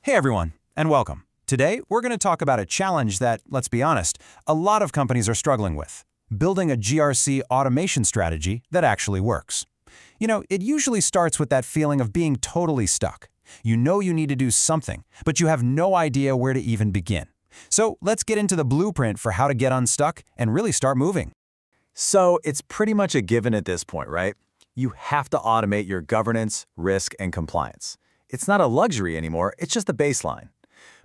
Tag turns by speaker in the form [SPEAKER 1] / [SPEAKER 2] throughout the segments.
[SPEAKER 1] Hey everyone, and welcome. Today, we're going to talk about a challenge that, let's be honest, a lot of companies are struggling with: building a GRC automation strategy that actually works. It usually starts with that feeling of being totally stuck. You know you need to do something, but you have no idea where to even begin. So let's get into the blueprint for how to get unstuck and really start moving.
[SPEAKER 2] So it's pretty much a given at this point, right? You have to automate your governance, risk, and compliance. It's not a luxury anymore, it's just the baseline.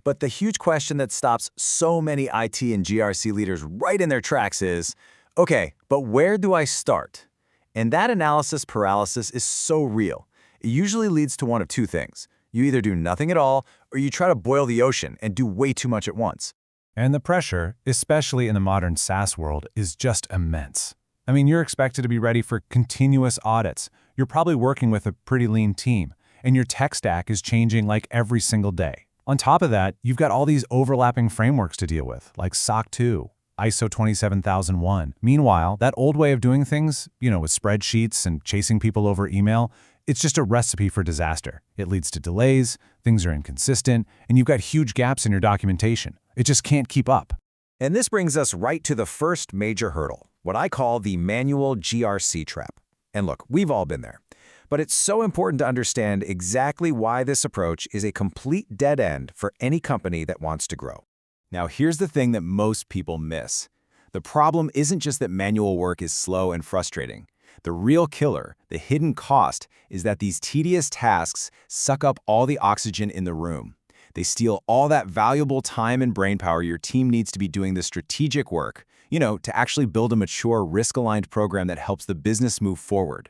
[SPEAKER 2] But the huge question that stops so many IT and GRC leaders right in their tracks is, okay, but where do I start? And that analysis paralysis is so real. It usually leads to one of two things. You either do nothing at all, or you try to boil the ocean and do way too much at once.
[SPEAKER 3] And the pressure, especially in the modern SaaS world, is just immense. I mean, you're expected to be ready for continuous audits. You're probably working with a pretty lean team, and your tech stack is changing like every single day. On top of that, you've got all these overlapping frameworks to deal with, like SOC 2, ISO 27001. Meanwhile, that old way of doing things, with spreadsheets and chasing people over email, it's just a recipe for disaster. It leads to delays, things are inconsistent, and you've got huge gaps in your documentation. It just can't keep up.
[SPEAKER 2] And this brings us right to the first major hurdle, what I call the manual GRC trap. And look, we've all been there. But it's so important to understand exactly why this approach is a complete dead end for any company that wants to grow. Now, here's the thing that most people miss. The problem isn't just that manual work is slow and frustrating. The real killer, the hidden cost, is that these tedious tasks suck up all the oxygen in the room. They steal all that valuable time and brainpower your team needs to be doing the strategic work, to actually build a mature, risk-aligned program that helps the business move forward.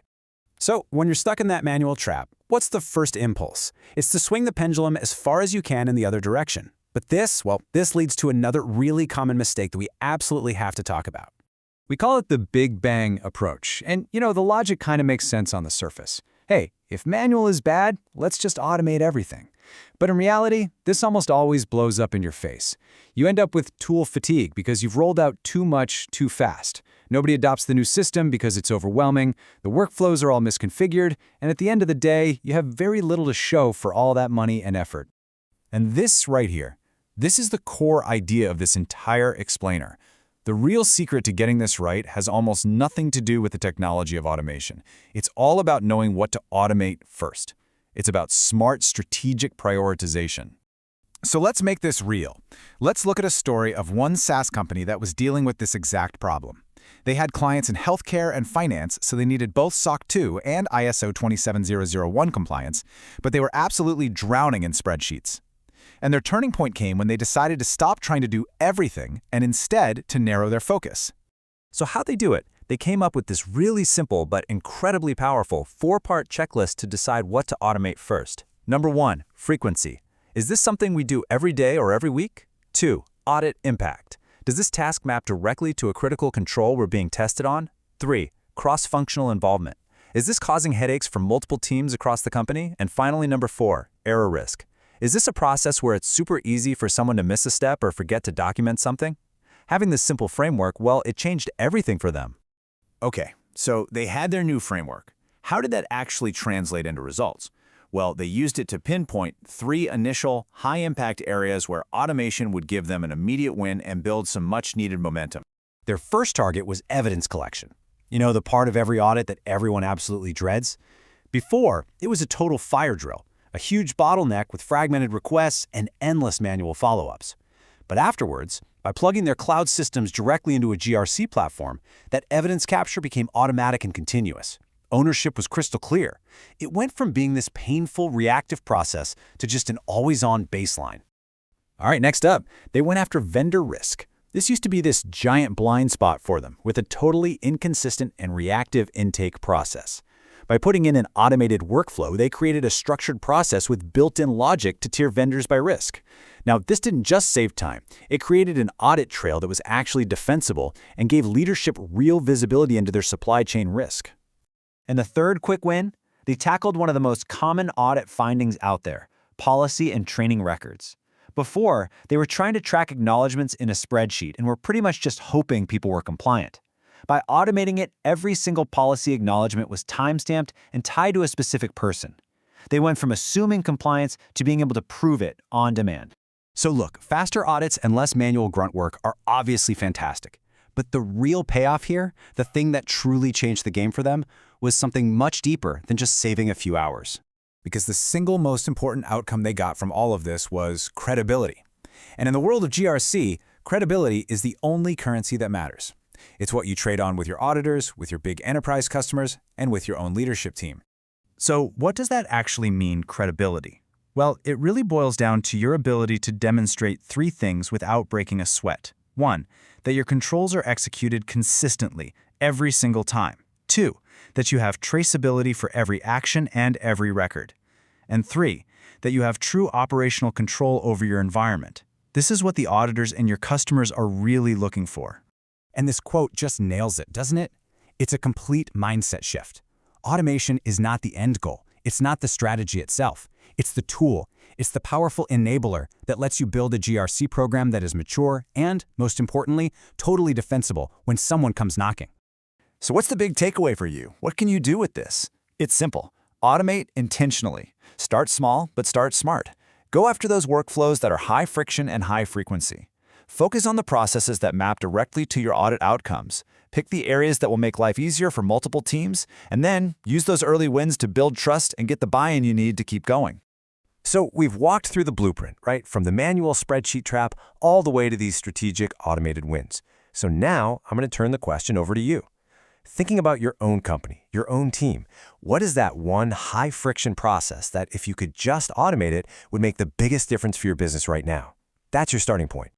[SPEAKER 1] So, when you're stuck in that manual trap, what's the first impulse? It's to swing the pendulum as far as you can in the other direction. But this leads to another really common mistake that we absolutely have to talk about. We call it the Big Bang approach, and the logic kind of makes sense on the surface. Hey, if manual is bad, let's just automate everything. But in reality, this almost always blows up in your face. You end up with tool fatigue because you've rolled out too much too fast. Nobody adopts the new system because it's overwhelming, the workflows are all misconfigured, and at the end of the day, you have very little to show for all that money and effort. And this right here, this is the core idea of this entire explainer. The real secret to getting this right has almost nothing to do with the technology of automation. It's all about knowing what to automate first. It's about smart, strategic prioritization. So let's make this real. Let's look at a story of one SaaS company that was dealing with this exact problem. They had clients in healthcare and finance, so they needed both SOC 2 and ISO 27001 compliance, but they were absolutely drowning in spreadsheets. And their turning point came when they decided to stop trying to do everything and instead to narrow their focus.
[SPEAKER 4] So how'd they do it? They came up with this really simple but incredibly powerful 4-part checklist to decide what to automate first. Number 1, frequency. Is this something we do every day or every week? 2, audit impact. Does this task map directly to a critical control we're being tested on? 3, cross-functional involvement. Is this causing headaches for multiple teams across the company? And finally, number 4, error risk. Is this a process where it's super easy for someone to miss a step or forget to document something? Having this simple framework, it changed everything for them.
[SPEAKER 2] Okay, so they had their new framework. How did that actually translate into results? Well, they used it to pinpoint 3 initial, high-impact areas where automation would give them an immediate win and build some much-needed momentum.
[SPEAKER 1] Their first target was evidence collection. The part of every audit that everyone absolutely dreads? Before, it was a total fire drill, a huge bottleneck with fragmented requests and endless manual follow-ups. But afterwards, by plugging their cloud systems directly into a GRC platform, that evidence capture became automatic and continuous. Ownership was crystal clear. It went from being this painful, reactive process to just an always-on baseline. All right, next up, they went after vendor risk. This used to be this giant blind spot for them, with a totally inconsistent and reactive intake process. By putting in an automated workflow, they created a structured process with built-in logic to tier vendors by risk. Now, this didn't just save time. It created an audit trail that was actually defensible and gave leadership real visibility into their supply chain risk.
[SPEAKER 4] And the third quick win? They tackled one of the most common audit findings out there: policy and training records. Before, they were trying to track acknowledgments in a spreadsheet and were pretty much just hoping people were compliant. By automating it, every single policy acknowledgement was timestamped and tied to a specific person.
[SPEAKER 5] They went from assuming compliance to being able to prove it on demand.
[SPEAKER 1] So look, faster audits and less manual grunt work are obviously fantastic. But the real payoff here, the thing that truly changed the game for them, was something much deeper than just saving a few hours. Because the single most important outcome they got from all of this was credibility. And in the world of GRC, credibility is the only currency that matters. It's what you trade on with your auditors, with your big enterprise customers, and with your own leadership team.
[SPEAKER 4] So what does that actually mean, credibility? Well, it really boils down to your ability to demonstrate three things without breaking a sweat. 1, that your controls are executed consistently, every single time. 2, that you have traceability for every action and every record. And 3, that you have true operational control over your environment. This is what the auditors and your customers are really looking for.
[SPEAKER 1] And this quote just nails it, doesn't it? It's a complete mindset shift. Automation is not the end goal. It's not the strategy itself. It's the tool. It's the powerful enabler that lets you build a GRC program that is mature and, most importantly, totally defensible when someone comes knocking.
[SPEAKER 4] So what's the big takeaway for you? What can you do with this? It's simple. Automate intentionally. Start small, but start smart. Go after those workflows that are high friction and high frequency. Focus on the processes that map directly to your audit outcomes. Pick the areas that will make life easier for multiple teams, and then use those early wins to build trust and get the buy-in you need to keep going.
[SPEAKER 2] So we've walked through the blueprint, right? From the manual spreadsheet trap all the way to these strategic automated wins. So now I'm going to turn the question over to you. Thinking about your own company, your own team, what is that one high-friction process that if you could just automate it would make the biggest difference for your business right now? That's your starting point.